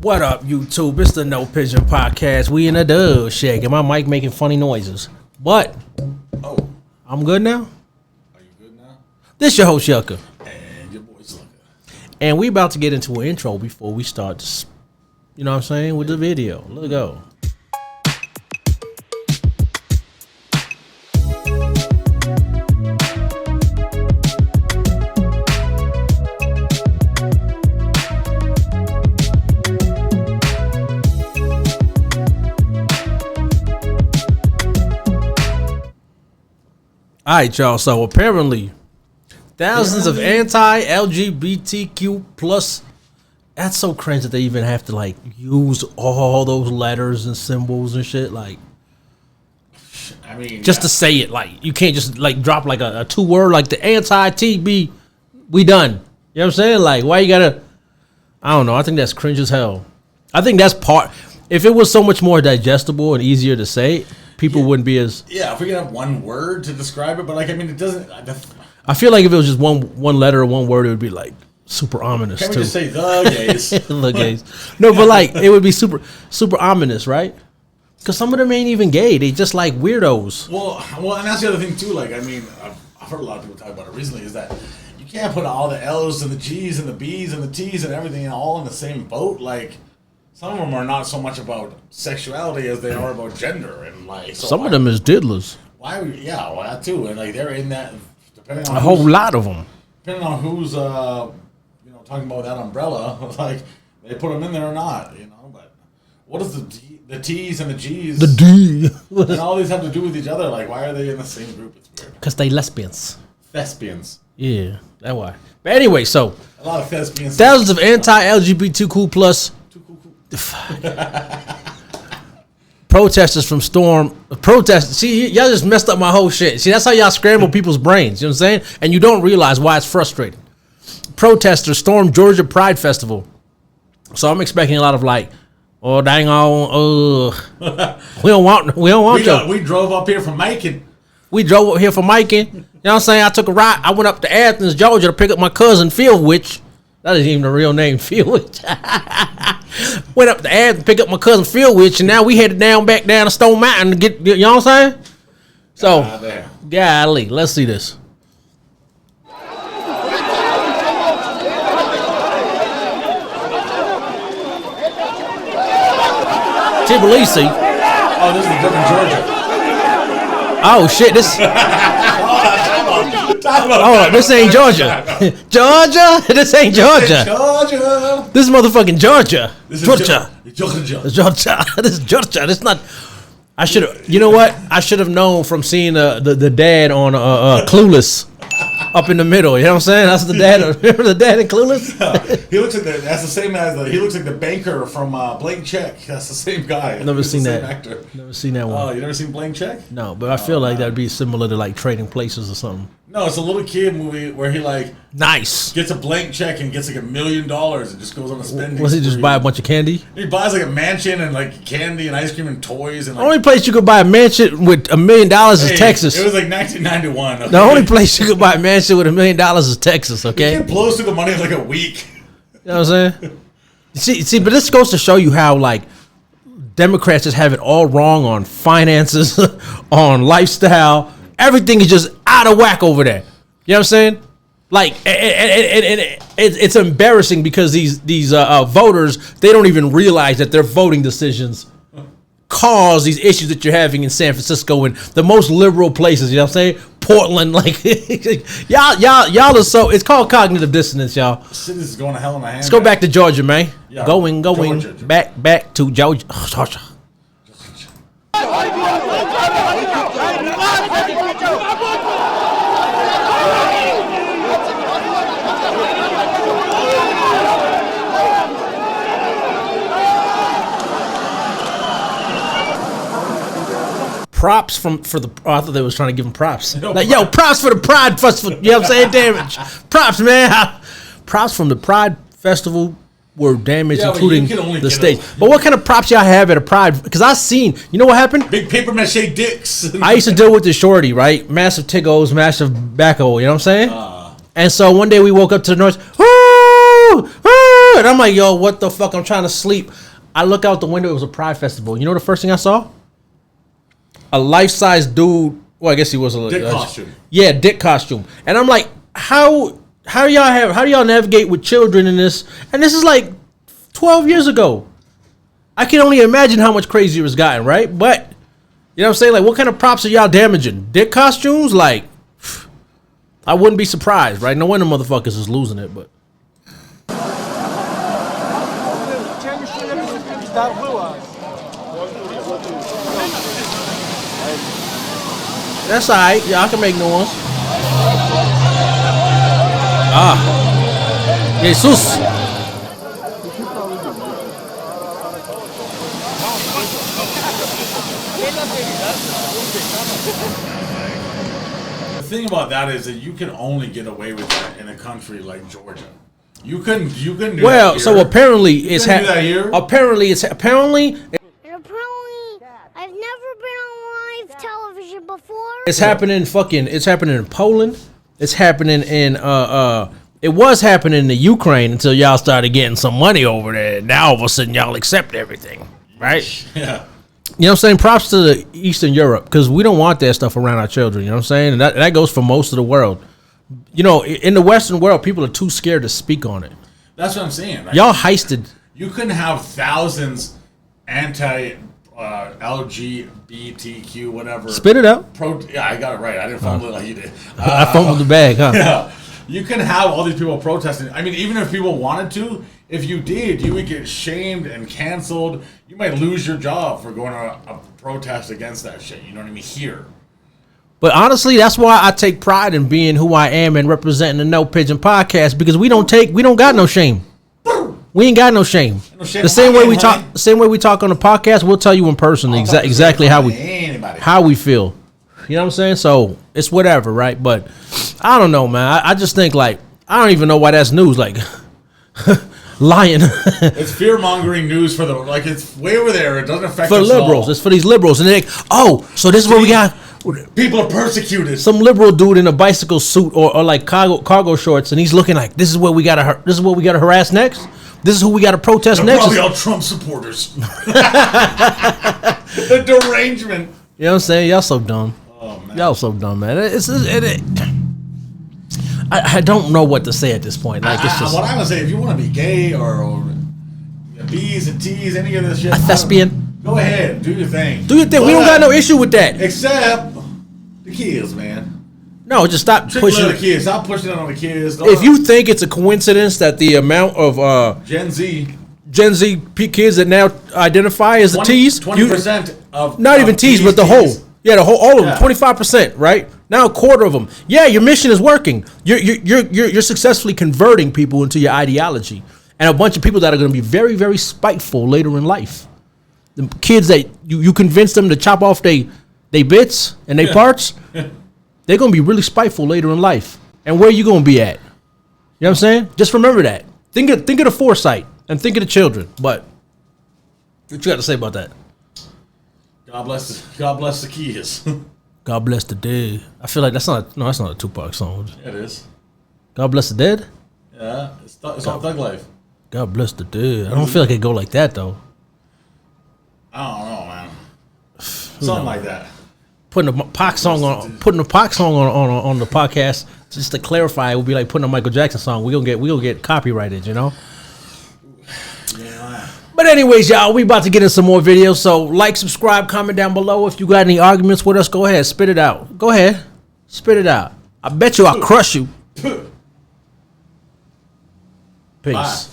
What up, YouTube? It's the No Pigeon Podcast. We in a dove shack, and my mic making funny noises. But I'm good now. Are you good now? This your host Yucca, And your boy Slugger. and we about to get into an intro before we start. You know what I'm saying with the video. Let's go. All right, y'all. So apparently, thousands of anti-LGBTQ plus. That's so cringe that they even have to like use all those letters and symbols and shit. Like, I mean, just to say it, like you can't just like drop like a 2-word like the anti-TB. We done. You know what I'm saying? Like, why you gotta? I don't know. I think that's cringe as hell. I think that's part. If it was so much more digestible and easier to say, people wouldn't be as. Yeah, if we could have one word to describe it, but like, I mean, it doesn't. I feel like if it was just one letter or one word, it would be like super ominous. Can we too. just say the gays? The gays. No, but like it would be super ominous, right? Because some of them ain't even gay; they just like weirdos. Well, and that's the other thing too. Like, I mean, I've heard a lot of people talk about it recently. Is that you can't put all the L's and the G's and the B's and the T's and everything all in the same boat. Like, some of them are not so much about sexuality as they are about gender, and like so Some of them is diddlers. Why? Yeah, well, that too, and like they're in that. Depending on A whole lot of them. Depending on who's talking about that umbrella, like they put them in there or not, But what does the T's and the G's, The D. and all these have to do with each other? Like, why are they in the same group? It's weird. Because they lesbians. Thespians. Yeah, that's why. But anyway, so A lot of thespians. thousands of anti-LGBTQ plus protesters from See, y'all just messed up my whole shit. See, that's how y'all scramble people's brains. You know what I'm saying? And you don't realize why it's frustrating. Protesters stormed Georgia Pride Festival. So I'm expecting a lot of like, oh dang on, we don't want you. We drove up here from Macon. We drove up here from Macon. You know what I'm saying? I took a ride. I went up to Athens, Georgia to pick up my cousin Fieldwich. That isn't even the real name, Fieldwich. Went up to Athens, pick up my cousin Fieldwich, and now we headed back down to Stone Mountain to get, you know what I'm saying? So, golly, let's see this. Tbilisi. Oh, this is a different Georgia. Oh shit! This. This ain't Georgia. Georgia. This ain't Georgia. Georgia. This is motherfucking Georgia. This is Georgia. Georgia. Georgia. This is Georgia. This not. I should have. You know what? I should have known from seeing the dad on Clueless. Up in the middle, you know what I'm saying? That's the dad. Remember the dad in Clueless? He looks like that's the same as he looks like the banker from Blank Check. That's the same guy. Never seen that. Actor. Never seen that one. Oh, you never seen Blank Check? No, but I feel like that'd be similar to like Trading Places or something. No, it's a little kid movie where he like nice gets a blank check and gets like $1 million and just goes on a spending. Was he just buy a bunch of candy? He buys like a mansion and like candy and ice cream and toys and. The only place you could buy a mansion with $1 million is Texas. It was like 1991. Okay? The only place you could buy a mansion with $1 million is Texas. Okay, it blows through the money in like a week. You know what I'm saying? See, but this goes to show you how like Democrats just have it all wrong on finances, on lifestyle. Everything is just out of whack over there. You know what I'm saying? Like, it's embarrassing because these voters, they don't even realize that their voting decisions cause these issues that you're having in San Francisco and the most liberal places. You know what I'm saying? Portland, like y'all are so. It's called cognitive dissonance, y'all. Cities is going to hell in a hand. Let's go back to Georgia, man. Yeah, going Georgia. back to Georgia. Oh, Georgia. Props for the. Oh, I thought they was trying to give him props. Like, yo, props for the Pride Festival. You know what I'm saying? Damage. Props, man. Props from the Pride Festival were damaged, including the stage. But what kind of props y'all have at a Pride? Because I seen, you know what happened? Big paper mache dicks. I used to deal with the shorty, right? Massive tiggos, massive backhoe. You know what I'm saying? And so one day we woke up to the noise. Woo! Woo! good. I'm like, yo, what the fuck? I'm trying to sleep. I look out the window. It was a Pride festival. You know the first thing I saw? A life-size dude. Well, I guess he was a dick costume. Yeah, dick costume. And I'm like, how do y'all navigate with children in this? And this is like 12 years ago. I can only imagine how much crazier it's gotten, right? But you know what I'm saying? Like, what kind of props are y'all damaging? Dick costumes? Like, I wouldn't be surprised, right? No wonder motherfuckers is losing it, but. That's all right. Yeah, I can make new ones. Jesus. The thing about that is that you can only get away with that in a country like Georgia. You couldn't do that here. So apparently it's apparently I've never been on live television before. It's happening in Poland. It's happening in it was happening in the Ukraine until y'all started getting some money over there. Now all of a sudden y'all accept everything, right? Yeah. You know what I'm saying? Props to the Eastern Europe, because we don't want that stuff around our children. You know what I'm saying? And that goes for most of the world. You know, in the Western world, people are too scared to speak on it. That's what I'm saying. Right? Y'all heisted. You couldn't have thousands anti LGBTQ whatever. Spit it out. Yeah, I got it right. I didn't fumble it like you did. I fumbled the bag, huh? Yeah. You can have all these people protesting. I mean, even if people wanted to, if you did, you would get shamed and canceled. You might lose your job for going to a protest against that shit. You know what I mean? Here. But honestly, that's why I take pride in being who I am and representing the No Pigeon podcast, because we don't got no shame. We ain't got no shame. The same way we talk on the podcast, we'll tell you in person exactly how we feel. You know what I'm saying? So it's whatever, right? But I don't know, man. I just think, like, I don't even know why that's news. Like, lying. It's fear mongering news for it's way over there. It doesn't affect for us liberals. All. It's for these liberals, and they're like, oh, so this is what we got. People are persecuted. Some liberal dude in a bicycle suit or like cargo shorts, and he's looking like, this is what we gotta harass next. This is who we gotta protest next. Probably all Trump supporters. The derangement. You know what I'm saying? Y'all so dumb. Oh, man. Y'all so dumb, man. I don't know what to say at this point. Like, it's just what I would say, if you want to be gay or B's and T's, any of this shit, a thespian. Go ahead, do your thing. Do your thing. We don't got no issue with that. Except the kids, man. No, just stop pushing the kids. Stop pushing it on the kids. If you think it's a coincidence that the amount of Gen Z kids that now identify as the T's, 20% of not even T's, but the whole. Yeah, all of them, 25%, right? Now a quarter of them. Yeah, your mission is working. You're successfully converting people into your ideology, and a bunch of people that are going to be very, very spiteful later in life. The kids that you convince them to chop off they bits and they parts, they're going to be really spiteful later in life. And where you going to be at? You know what I'm saying? Just remember that. Think of the foresight and think of the children. But what you got to say about that? God bless the kids. God bless the dead. I feel like that's not a Tupac song. Yeah, it is. God bless the dead? Yeah, it's all Thug Life. God bless the dead. I don't feel like it go like that though. I don't know, man. Something like that. Putting a Pac song on the podcast, just to clarify, it would be like putting a Michael Jackson song. We gonna get copyrighted, you know. Yeah. But anyways, y'all, we about to get in some more videos. So like, subscribe, comment down below. If you got any arguments with us, go ahead, spit it out. Go ahead, spit it out. I bet you I'll crush you. Peace.